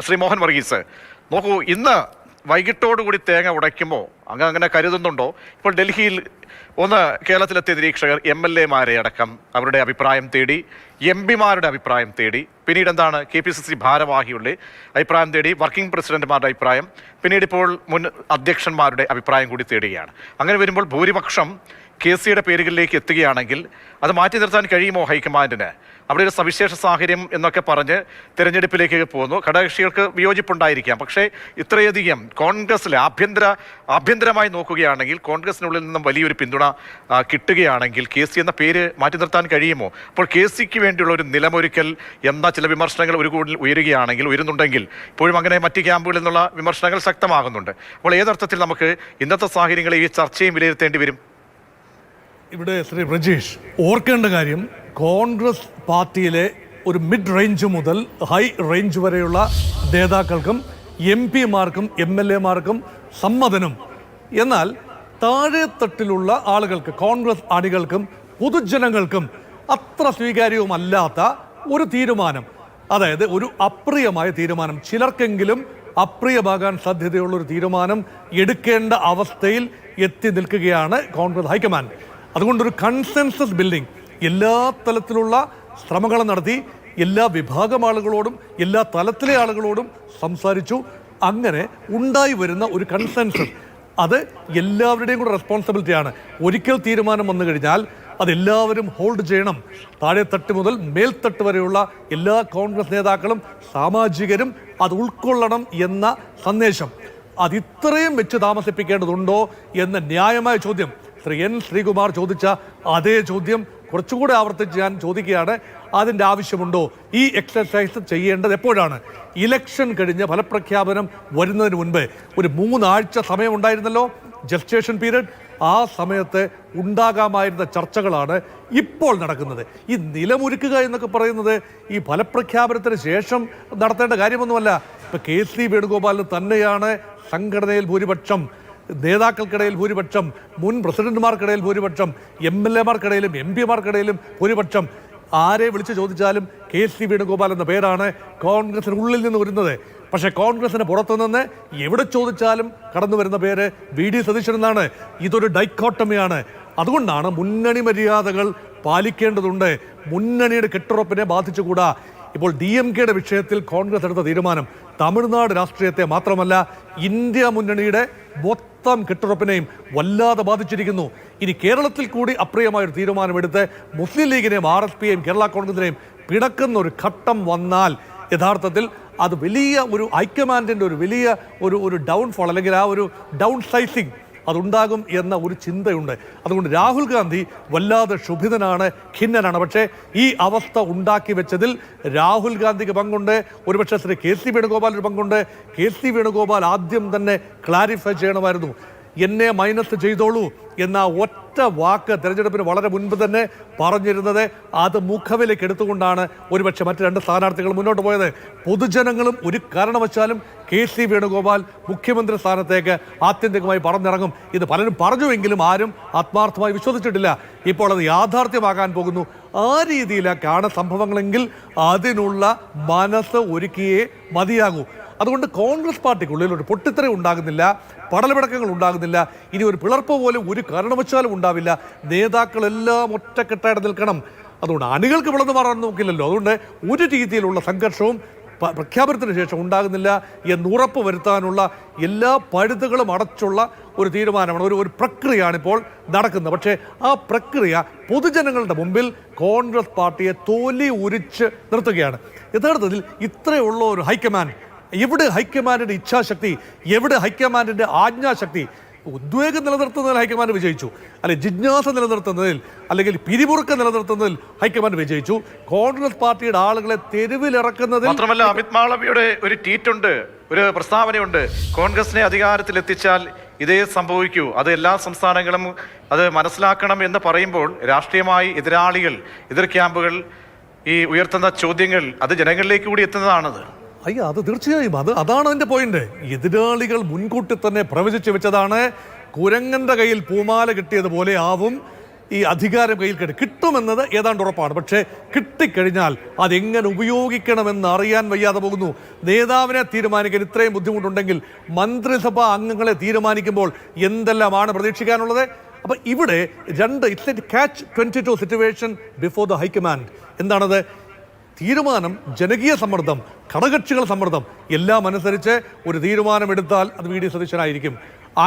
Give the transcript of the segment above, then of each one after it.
ശ്രീ മോഹൻ വർഗീസ്, നോക്കൂ, ഇന്ന് വൈകിട്ടോടുകൂടി തേങ്ങ ഉടയ്ക്കുമ്പോൾ അങ്ങനെ കരുതുന്നുണ്ടോ? ഇപ്പോൾ ഡൽഹിയിൽ കേരളത്തിലെത്തിയ നിരീക്ഷകർ MLA-മാരെ അടക്കം അവരുടെ അഭിപ്രായം തേടി, MP-മാരുടെ അഭിപ്രായം തേടി, പിന്നീട് എന്താണ് KPCC ഭാരവാഹികളുടെ അഭിപ്രായം തേടി, വർക്കിംഗ് പ്രസിഡന്റുമാരുടെ അഭിപ്രായം, പിന്നീട് ഇപ്പോൾ മുൻ അധ്യക്ഷന്മാരുടെ അഭിപ്രായം കൂടി തേടുകയാണ്. അങ്ങനെ വരുമ്പോൾ ഭൂരിപക്ഷം KC-യുടെ പേരുകളിലേക്ക് എത്തുകയാണെങ്കിൽ അത് മാറ്റി നിർത്താൻ കഴിയുമോ ഹൈക്കമാൻഡിന്? അവിടെ ഒരു സവിശേഷ സാഹചര്യം എന്നൊക്കെ പറഞ്ഞ് തിരഞ്ഞെടുപ്പിലേക്ക് പോകുന്നു. ഘടകകക്ഷികൾക്ക് വിയോജിപ്പുണ്ടായിരിക്കാം. പക്ഷേ ഇത്രയധികം കോൺഗ്രസിലെ ആഭ്യന്തരമായി നോക്കുകയാണെങ്കിൽ കോൺഗ്രസിനുള്ളിൽ നിന്നും വലിയൊരു പിന്തുണ കിട്ടുകയാണെങ്കിൽ KC എന്ന പേര് മാറ്റി നിർത്താൻ കഴിയുമോ? അപ്പോൾ KC-ക്ക് വേണ്ടിയുള്ള ഒരു നിലമൊരുക്കൽ എന്ന ചില വിമർശനങ്ങൾ ഒരു കൂടുതൽ ഉയരുന്നുണ്ടെങ്കിൽ ഇപ്പോഴും അങ്ങനെ മറ്റ് ക്യാമ്പുകളിൽ നിന്നുള്ള വിമർശനങ്ങൾ ശക്തമാകുന്നുണ്ട്. അപ്പോൾ ഏതർത്ഥത്തിൽ നമുക്ക് ഇന്നത്തെ സാഹചര്യങ്ങളെ ഈ ചർച്ചയും വിലയിരുത്തേണ്ടി വരും? ഇവിടെ ശ്രീ ബ്രജേഷ് ഓർക്കേണ്ട കാര്യം, കോൺഗ്രസ് പാർട്ടിയിലെ ഒരു മിഡ് റേഞ്ച് മുതൽ ഹൈ റേഞ്ച് വരെയുള്ള നേതാക്കൾക്കും MP-മാർക്കും MLA-മാർക്കും സമ്മതനും, എന്നാൽ താഴെത്തട്ടിലുള്ള ആളുകൾക്ക്, കോൺഗ്രസ് അണികൾക്കും പൊതുജനങ്ങൾക്കും അത്ര സ്വീകാര്യവുമല്ലാത്ത ഒരു തീരുമാനം, അതായത് ഒരു അപ്രിയമായ തീരുമാനം, ചിലർക്കെങ്കിലും അപ്രിയമാകാൻ സാധ്യതയുള്ള ഒരു തീരുമാനം എടുക്കേണ്ട അവസ്ഥയിൽ എത്തി നിൽക്കുകയാണ് കോൺഗ്രസ് ഹൈക്കമാൻഡ്. അതുകൊണ്ടൊരു കൺസെൻസസ് ബിൽഡിംഗ് എല്ലാ തലത്തിലുള്ള ശ്രമങ്ങളും നടത്തി, എല്ലാ വിഭാഗം ആളുകളോടും എല്ലാ തലത്തിലെ ആളുകളോടും സംസാരിച്ചു. അങ്ങനെ ഉണ്ടായി വരുന്ന ഒരു കൺസെൻസസ്, അത് എല്ലാവരുടെയും കൂടെ റെസ്പോൺസിബിലിറ്റിയാണ്. ഒരിക്കൽ തീരുമാനം വന്നു കഴിഞ്ഞാൽ അതെല്ലാവരും ഹോൾഡ് ചെയ്യണം. താഴെത്തട്ട് മുതൽ മേൽത്തട്ട് വരെയുള്ള എല്ലാ കോൺഗ്രസ് നേതാക്കളും സാമാജികരും അത് ഉൾക്കൊള്ളണം എന്ന സന്ദേശം, അതിത്രയും വെച്ച് താമസിപ്പിക്കേണ്ടതുണ്ടോ എന്ന ന്യായമായ ചോദ്യം ശ്രീ N. ശ്രീകുമാർ ചോദിച്ച അതേ ചോദ്യം കുറച്ചുകൂടെ ആവർത്തിച്ച് ഞാൻ ചോദിക്കുകയാണ്. അതിൻ്റെ ആവശ്യമുണ്ടോ? ഈ എക്സർസൈസ് ചെയ്യേണ്ടത് എപ്പോഴാണ്? ഇലക്ഷൻ കഴിഞ്ഞ് ഫലപ്രഖ്യാപനം വരുന്നതിന് മുൻപ് ഒരു 3 ആഴ്ച സമയമുണ്ടായിരുന്നല്ലോ, ജസ്റ്റേഷൻ പീരീഡ്. ആ സമയത്ത് ഉണ്ടാകാമായിരുന്ന ചർച്ചകളാണ് ഇപ്പോൾ നടക്കുന്നത്. ഈ നിലമൊരുക്കുക എന്നൊക്കെ പറയുന്നത് ഈ ഫലപ്രഖ്യാപനത്തിന് ശേഷം നടത്തേണ്ട കാര്യമൊന്നുമല്ല. ഇപ്പം KC വേണുഗോപാലിന് തന്നെയാണ് സംഘടനയിൽ ഭൂരിപക്ഷം, നേതാക്കൾക്കിടയിൽ ഭൂരിപക്ഷം, മുൻ പ്രസിഡന്റുമാർക്കിടയിൽ ഭൂരിപക്ഷം, MLA-മാർക്കിടയിലും MP-മാർക്കിടയിലും ഭൂരിപക്ഷം. ആരെ വിളിച്ച് ചോദിച്ചാലും KC വേണുഗോപാൽ എന്ന പേരാണ് കോൺഗ്രസിനുള്ളിൽ നിന്ന് വരുന്നത്. പക്ഷേ കോൺഗ്രസിന് പുറത്തുനിന്ന് എവിടെ ചോദിച്ചാലും കടന്നു വരുന്ന പേര് VD സതീശൻ എന്നാണ്. ഇതൊരു ഡൈക്കോട്ടമിയാണ്. അതുകൊണ്ടാണ് മുന്നണി മര്യാദകൾ പാലിക്കേണ്ടതുണ്ട്. മുന്നണിയുടെ കെട്ടുറപ്പിനെ ബാധിച്ചുകൂടാ. ഇപ്പോൾ DMK-യുടെ വിഷയത്തിൽ കോൺഗ്രസ് എടുത്ത തീരുമാനം തമിഴ്നാട് രാഷ്ട്രീയത്തെ മാത്രമല്ല ഇന്ത്യ മുന്നണിയുടെ മൊത്തം കെട്ടുറപ്പിനെയും വല്ലാതെ ബാധിച്ചിരിക്കുന്നു. ഇനി കേരളത്തിൽ കൂടി അപ്രിയമായൊരു തീരുമാനമെടുത്ത് മുസ്ലിം ലീഗിനെയും RSPയെയും കേരള കോൺഗ്രസിനെയും പിണക്കുന്ന ഒരു ഘട്ടം വന്നാൽ യഥാർത്ഥത്തിൽ അത് വലിയ ഒരു ഹൈക്കമാൻഡിൻ്റെ ഒരു വലിയ ഒരു ഡൗൺഫോൾ, അല്ലെങ്കിൽ ആ ഒരു ഡൗൺ സൈസിങ് അതുണ്ടാകും എന്ന ഒരു ചിന്തയുണ്ട്. അതുകൊണ്ട് രാഹുൽ ഗാന്ധി വല്ലാതെ ക്ഷുഭിതനാണ്, ഖിന്നനാണ്. പക്ഷേ ഈ അവസ്ഥ ഉണ്ടാക്കി വെച്ചതിൽ രാഹുൽ ഗാന്ധിക്ക് പങ്കുണ്ട്, ഒരുപക്ഷെ ശ്രീ KC വേണുഗോപാലിന് പങ്കുണ്ട്. KC വേണുഗോപാൽ ആദ്യം തന്നെ ക്ലാരിഫൈ ചെയ്യണമായിരുന്നു. എന്നെ മൈനസ് ചെയ്തോളൂ എന്ന ഒറ്റ വാക്ക് തെരഞ്ഞെടുപ്പിന് വളരെ മുൻപ് തന്നെ പറഞ്ഞിരുന്നത്. അത് മുഖവിലേക്ക് എടുത്തുകൊണ്ടാണ് ഒരുപക്ഷെ മറ്റ് 2 സ്ഥാനാർത്ഥികൾ മുന്നോട്ട് പോയത്. പൊതുജനങ്ങളും ഒരു കാരണവശാലും KC വേണുഗോപാൽ മുഖ്യമന്ത്രി സ്ഥാനത്തേക്ക് ആത്യന്തികമായി പറന്നിറങ്ങും ഇത് പലരും പറഞ്ഞുവെങ്കിലും ആരും ആത്മാർത്ഥമായി വിശ്വസിച്ചിട്ടില്ല. ഇപ്പോൾ അത് യാഥാർത്ഥ്യമാകാൻ പോകുന്നു. ആ രീതിയിലേക്കാണ് സംഭവങ്ങളെങ്കിൽ അതിനുള്ള മനസ്സ് ഒരുക്കിയേ മതിയാകൂ. അതുകൊണ്ട് കോൺഗ്രസ് പാർട്ടിക്കുള്ളിൽ ഒരു പൊട്ടിത്തെറി ഉണ്ടാകുന്നില്ല, പടലപിടക്കങ്ങൾ ഉണ്ടാകുന്നില്ല, ഇനി ഒരു പിളർപ്പ് പോലും ഒരു കാരണവശാലും ഉണ്ടാവില്ല. നേതാക്കളെല്ലാം ഒറ്റക്കെട്ടായിട്ട് നിൽക്കണം. അതുകൊണ്ട് അണികൾക്ക് വിളന്നു മാറാൻ നോക്കില്ലല്ലോ. അതുകൊണ്ട് ഒരു രീതിയിലുള്ള സംഘർഷവും പ്രഖ്യാപനത്തിന് ശേഷം ഉണ്ടാകുന്നില്ല എന്ന് ഉറപ്പ് വരുത്താനുള്ള എല്ലാ പഴുതുകളും അടച്ചുള്ള ഒരു തീരുമാനമാണ്, ഒരു പ്രക്രിയയാണ് ഇപ്പോൾ നടക്കുന്നത്. പക്ഷേ ആ പ്രക്രിയ പൊതുജനങ്ങളുടെ മുമ്പിൽ കോൺഗ്രസ് പാർട്ടിയെ തൊലി ഉരിച്ച് നിർത്തുകയാണ്. യഥാർത്ഥത്തിൽ ഇത്രയുള്ള ഒരു ഹൈക്കമാൻഡ്, എവിടെ ഹൈക്കമാൻഡിൻ്റെ ഇച്ഛാശക്തി, എവിടെ ഹൈക്കമാൻഡിൻ്റെ ആജ്ഞാശക്തി? ഉദ്വേഗം നിലനിർത്തുന്നതിൽ ഹൈക്കമാൻഡ് വിജയിച്ചു, അല്ലെങ്കിൽ ജിജ്ഞാസ നിലനിർത്തുന്നതിൽ, അല്ലെങ്കിൽ പിരിമുറുക്കം നിലനിർത്തുന്നതിൽ ഹൈക്കമാൻഡ് വിജയിച്ചു. കോൺഗ്രസ് പാർട്ടിയുടെ ആളുകളെ തെരുവിലിറക്കുന്നതിൽ മാത്രമല്ല, അമിത് മാളവിയുടെ ഒരു ട്വീറ്റുണ്ട്, ഒരു പ്രസ്താവനയുണ്ട്. കോൺഗ്രസിനെ അധികാരത്തിലെത്തിച്ചാൽ ഇതേ സംഭവിക്കൂ, അത് എല്ലാ സംസ്ഥാനങ്ങളും അത് മനസ്സിലാക്കണം എന്ന് പറയുമ്പോൾ രാഷ്ട്രീയമായി എതിരാളികൾ, എതിർ ക്യാമ്പുകൾ ഈ ഉയർത്തുന്ന ചോദ്യങ്ങൾ അത് ജനങ്ങളിലേക്ക് കൂടി എത്തുന്നതാണത്. അത് തീർച്ചയായും അതാണ് അതിൻ്റെ പോയിന്റ്. എതിരാളികൾ മുൻകൂട്ടി തന്നെ പ്രവചിച്ചു വെച്ചതാണ്. കുരങ്ങന്റെ കയ്യിൽ പൂമാല കിട്ടിയതുപോലെ ആവും ഈ അധികാരം കയ്യിൽ കിട്ടുമെന്നത് ഏതാണ്ട് ഉറപ്പാണ്. പക്ഷേ കിട്ടിക്കഴിഞ്ഞാൽ അതെങ്ങനെ ഉപയോഗിക്കണമെന്ന് അറിയാൻ വയ്യാതെ പോകുന്നു. നേതാവിനെ തീരുമാനിക്കാൻ ഇത്രയും ബുദ്ധിമുട്ടുണ്ടെങ്കിൽ മന്ത്രിസഭാ അംഗങ്ങളെ തീരുമാനിക്കുമ്പോൾ എന്തെല്ലാമാണ് പ്രതീക്ഷിക്കാനുള്ളത്? അപ്പം ഇവിടെ it's A catch 22 situation before the high command. എന്താണത്? തീരുമാനം, ജനകീയ സമ്മർദ്ദം, ഘടകകക്ഷികൾ സമ്മർദ്ദം എല്ലാം അനുസരിച്ച് ഒരു തീരുമാനമെടുത്താൽ അത് വി ഡി സതീശനായിരിക്കും.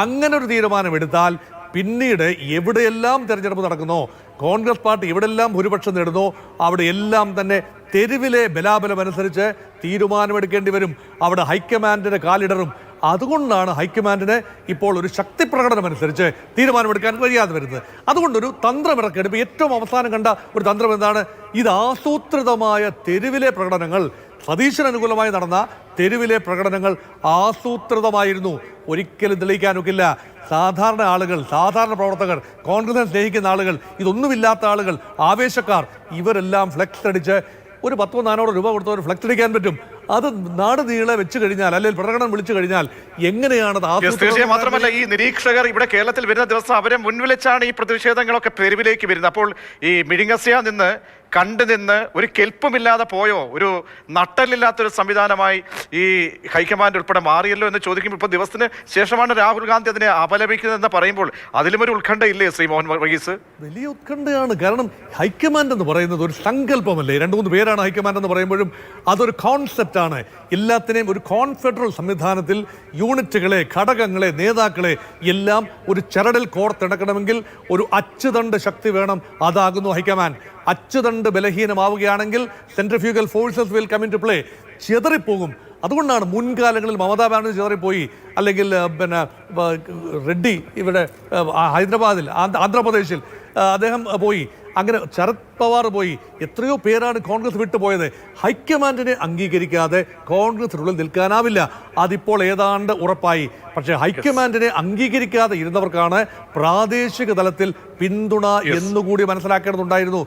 അങ്ങനെ ഒരു തീരുമാനമെടുത്താൽ പിന്നീട് എവിടെയെല്ലാം തെരഞ്ഞെടുപ്പ് നടക്കുന്നോ, കോൺഗ്രസ് പാർട്ടി എവിടെയെല്ലാം ഭൂരിപക്ഷം നേടുന്നോ അവിടെ എല്ലാം തന്നെ തെരുവിലെ ബലാബലം അനുസരിച്ച് തീരുമാനമെടുക്കേണ്ടി വരും. അവിടെ ഹൈക്കമാൻഡിന് കാലിടറും. അതുകൊണ്ടാണ് ഹൈക്കമാൻഡിന് ഇപ്പോൾ ഒരു ശക്തി പ്രകടനം അനുസരിച്ച് തീരുമാനമെടുക്കാൻ കഴിയാതെ വരുന്നത്. അതുകൊണ്ടൊരു തന്ത്രമിറക്കെടുപ്പ്. ഏറ്റവും അവസാനം കണ്ട ഒരു തന്ത്രം എന്താണ്? ഇത് ആസൂത്രിതമായ തെരുവിലെ പ്രകടനങ്ങൾ, സതീശന് അനുകൂലമായി നടന്ന തെരുവിലെ പ്രകടനങ്ങൾ ആസൂത്രിതമായിരുന്നു. ഒരിക്കലും തെളിയിക്കാനൊക്കില്ല. സാധാരണ ആളുകൾ, സാധാരണ പ്രവർത്തകർ, കോൺഗ്രസിനെ സ്നേഹിക്കുന്ന ആളുകൾ, ഇതൊന്നുമില്ലാത്ത ആളുകൾ, ആവേശക്കാർ, ഇവരെല്ലാം ഫ്ലെക്സ് അടിച്ച് ഒരു 100-400 രൂപ കൊടുത്ത ഒരു ഫ്ലെക്സ് അടിക്കാൻ പറ്റും. അത് നാട് നീളെ വെച്ച് കഴിഞ്ഞാൽ, അല്ലെങ്കിൽ പ്രകടനം വിളിച്ചു കഴിഞ്ഞാൽ എങ്ങനെയാണ് തീർച്ചയായും. മാത്രമല്ല, ഈ നിരീക്ഷകർ ഇവിടെ കേരളത്തിൽ വരുന്ന ദിവസം അവരെ മുൻവിളിച്ചാണ് ഈ പ്രതിഷേധങ്ങളൊക്കെ തെരുവിലേക്ക് വരുന്നത്. അപ്പോൾ ഈ മിഴിങ്ങസ്യ നിന്ന് കണ്ടുനിന്ന് ഒരു കെൽപ്പുമില്ലാതെ പോയോ, ഒരു നട്ടലില്ലാത്തൊരു സംവിധാനമായി ഈ ഹൈക്കമാൻഡ് ഉൾപ്പെടെ മാറിയല്ലോ എന്ന് ചോദിക്കുമ്പോൾ ഇപ്പോൾ ദിവസത്തിന് ശേഷമാണ് രാഹുൽ ഗാന്ധി അതിനെ അപലപിക്കുന്നതെന്ന് പറയുമ്പോൾ അതിലും ഒരു ഉത്കണ്ഠയില്ലേ ശ്രീ മോഹൻ വർഗീസ്? വലിയ ഉത്കണ്ഠയാണ്. കാരണം ഹൈക്കമാൻഡ് എന്ന് പറയുന്നത് ഒരു സങ്കല്പമല്ലേ. 2-3 പേരാണ് ഹൈക്കമാൻഡ് എന്ന് പറയുമ്പോഴും അതൊരു കോൺസെപ്റ്റ് ആണ്. എല്ലാത്തിനെയും ഒരു കോൺഫെഡറൽ സംവിധാനത്തിൽ യൂണിറ്റുകളെ, ഘടകങ്ങളെ, നേതാക്കളെ എല്ലാം ഒരു ചരടിൽ കോർത്തിണക്കണമെങ്കിൽ ഒരു അച്ചുതണ്ട് ശക്തി വേണം. അതാകുന്നു ഹൈക്കമാൻഡ്. അച്ചുതണ്ട് ബലഹീനമാവുകയാണെങ്കിൽ centrifugal forces will come into play. ചിതറിപ്പോകും. അതുകൊണ്ടാണ് മുൻകാലങ്ങളിൽ മമതാ ബാനർജി ചിതറിപ്പോയി, അല്ലെങ്കിൽ റെഡ്ഡി ഇവിടെ ഹൈദരാബാദിൽ, ആന്ധ്രാപ്രദേശിൽ അദ്ദേഹം പോയി, അങ്ങനെ ശരത് പവാർ പോയി. എത്രയോ പേരാണ് കോൺഗ്രസ് വിട്ടുപോയത്. ഹൈക്കമാൻഡിനെ അംഗീകരിക്കാതെ കോൺഗ്രസിനുള്ളിൽ നിൽക്കാനാവില്ല. അതിപ്പോൾ ഏതാണ്ട് ഉറപ്പായി. പക്ഷേ ഹൈക്കമാൻഡിനെ അംഗീകരിക്കാതെ ഇരുന്നവർക്കാണ് പ്രാദേശിക തലത്തിൽ പിന്തുണ എന്നുകൂടി മനസ്സിലാക്കേണ്ടതുണ്ടായിരുന്നു.